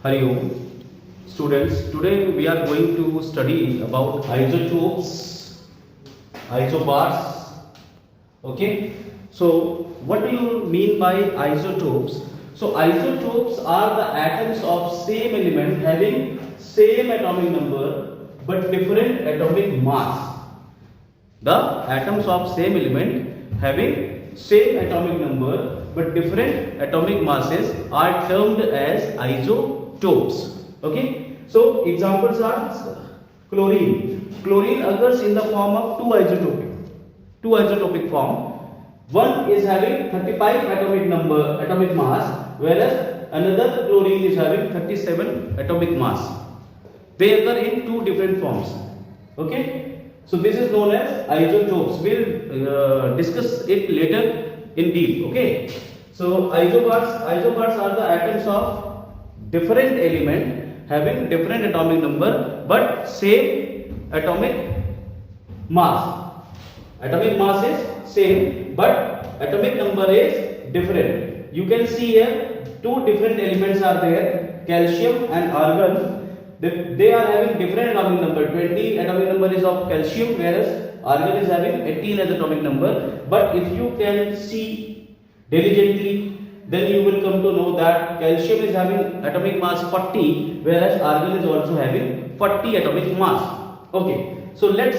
Hari Om. Students, today we are going to study about isotopes, isobars. Okay. So, what do you mean by isotopes? So, isotopes are the atoms of same element having same atomic number but different atomic mass. The atoms of same element having same atomic number but different atomic masses are termed as isotopes. Okay. So examples are chlorine. Chlorine occurs in the form of two isotopic form. One is having 35 atomic mass, whereas another chlorine is having 37 atomic mass. They occur in two different forms. Okay. So this is known as isotopes. We'll discuss it later in deep. Okay. So isobars are the atoms of different element having different atomic number but same atomic mass. Atomic mass is same but atomic number is different. You can see here two different elements are there, calcium and argon. They are having different atomic number. 20 atomic number is of calcium, whereas argon is having 18 as atomic number. But if you can see diligently, then you will come to know that calcium is having atomic mass 40, whereas argon is also having 40 atomic mass. Okay, so let's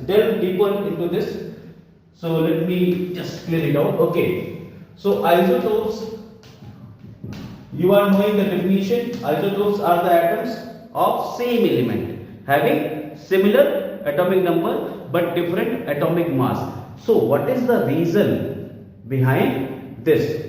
delve deeper into this. So let me just clear it out. Okay, so isotopes. You are knowing the definition. Isotopes are the atoms of same element having similar atomic number but different atomic mass. So what is the reason behind this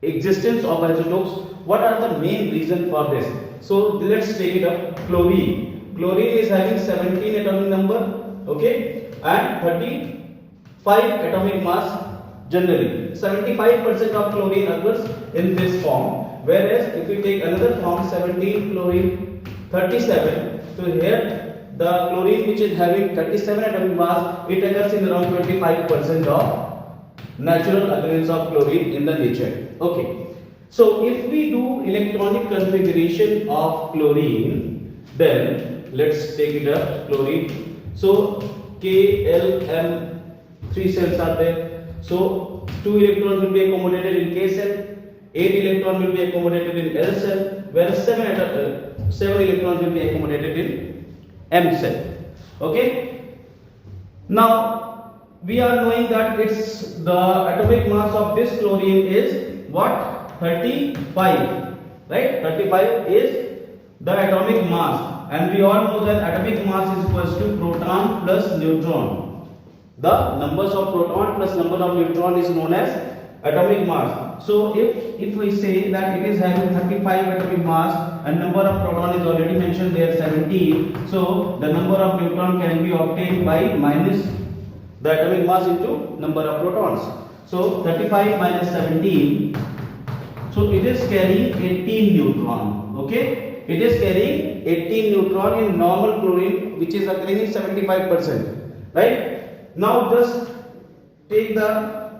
existence of isotopes? What are the main reason for this? So let's take it up. Chlorine is having 17 atomic number, okay, and 35 atomic mass. Generally 75% of chlorine occurs in this form, whereas if we take another form, 17 chlorine 37, so here the chlorine which is having 37 atomic mass, it occurs in around 25% of natural occurrence of chlorine in the nature. Okay, so if we do electronic configuration of chlorine, then let's take it up. Chlorine, so KLM 3 cells are there. So 2 electrons will be accommodated in K cell, 8 electrons will be accommodated in L cell, whereas 7 electrons will be accommodated in M cell. Okay. Now we are knowing that it's the atomic mass of this chlorine is what? 35, right? 35 is the atomic mass, and we all know that atomic mass is equals to proton plus neutron. The numbers of proton plus number of neutron is known as atomic mass. So if we say that it is having 35 atomic mass and number of proton is already mentioned there 17, so the number of neutron can be obtained by minus the atomic mass into number of protons. So 35 minus 17, so it is carrying 18 neutron. Okay, it is carrying 18 neutron in normal chlorine, which is occurring in 75%, right? Now just take the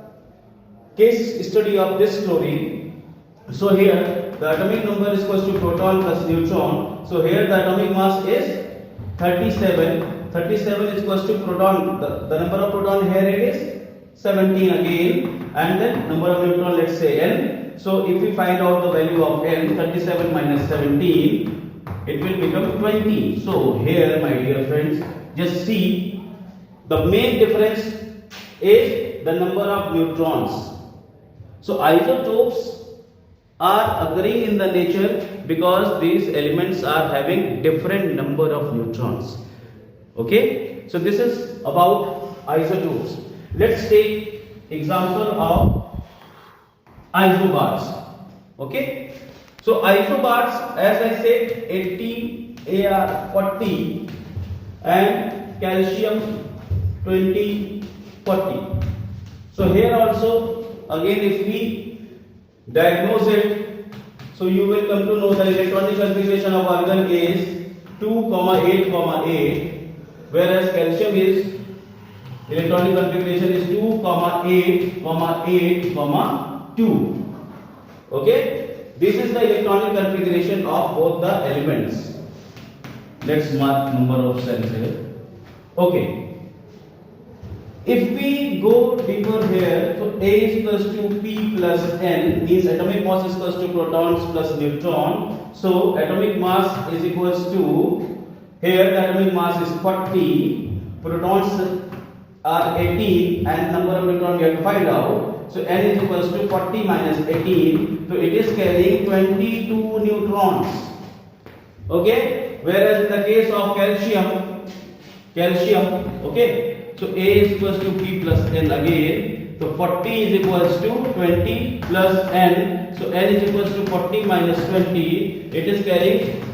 case study of this chlorine. So here the atomic number is equal to proton plus neutron. So here the atomic mass is 37. 37 is equal to proton. The number of proton here it is 17 again, and then number of neutron, let's say n. So if we find out the value of n, 37 minus 17, it will become 20. So here, my dear friends, just see. The main difference is the number of neutrons. So isotopes are occurring in the nature because these elements are having different number of neutrons. Okay, so this is about isotopes. Let's take example of isobars. Okay, so isobars, as I said, 80 Ar 40 and calcium 20 40. So here also again if we diagnose it, so you will come to know the electronic configuration of argon is 2, 8, 8, whereas calcium is electronic configuration is 2, 8, 8, 2. Okay, This is the electronic configuration of both the elements. Let's mark number of cells here. Okay. If we go deeper here, so A is equals to P plus N means atomic mass is equals to protons plus neutron. So atomic mass is equals to, here the atomic mass is 40, protons are 18 and number of neutrons we have to find out. So N is equals to 40 minus 18, so it is carrying 22 neutrons. Okay, whereas in the case of calcium, okay. So A is equals to P plus N again. So 40 is equals to 20 plus N. So N is equals to 40 minus 20. It is carrying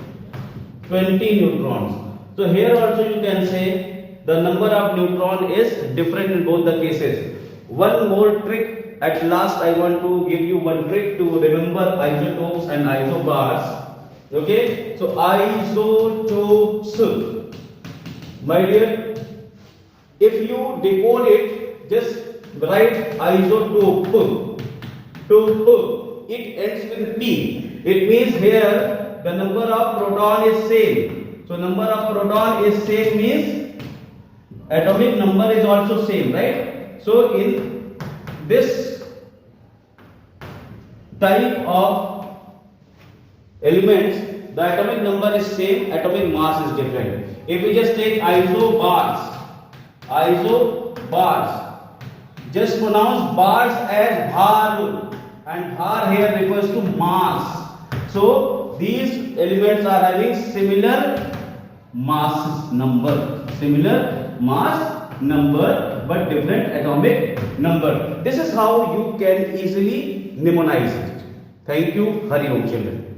20 neutrons. So here also you can say the number of neutron is different in both the cases. One more trick. At last I want to give you one trick to remember isotopes and isobars. Okay. So isotopes. My dear, if you decode it, just write isotope. It ends with P. It means here the number of proton is same. So number of proton is same means atomic number is also same, right? So in this type of elements, the atomic number is same, atomic mass is different. If we just take isobars, just pronounce bars as bhar, and bhar here refers to mass. So these elements are having similar mass number, but different atomic number. This is how you can easily mnemonize it. Thank you. Hari Om children.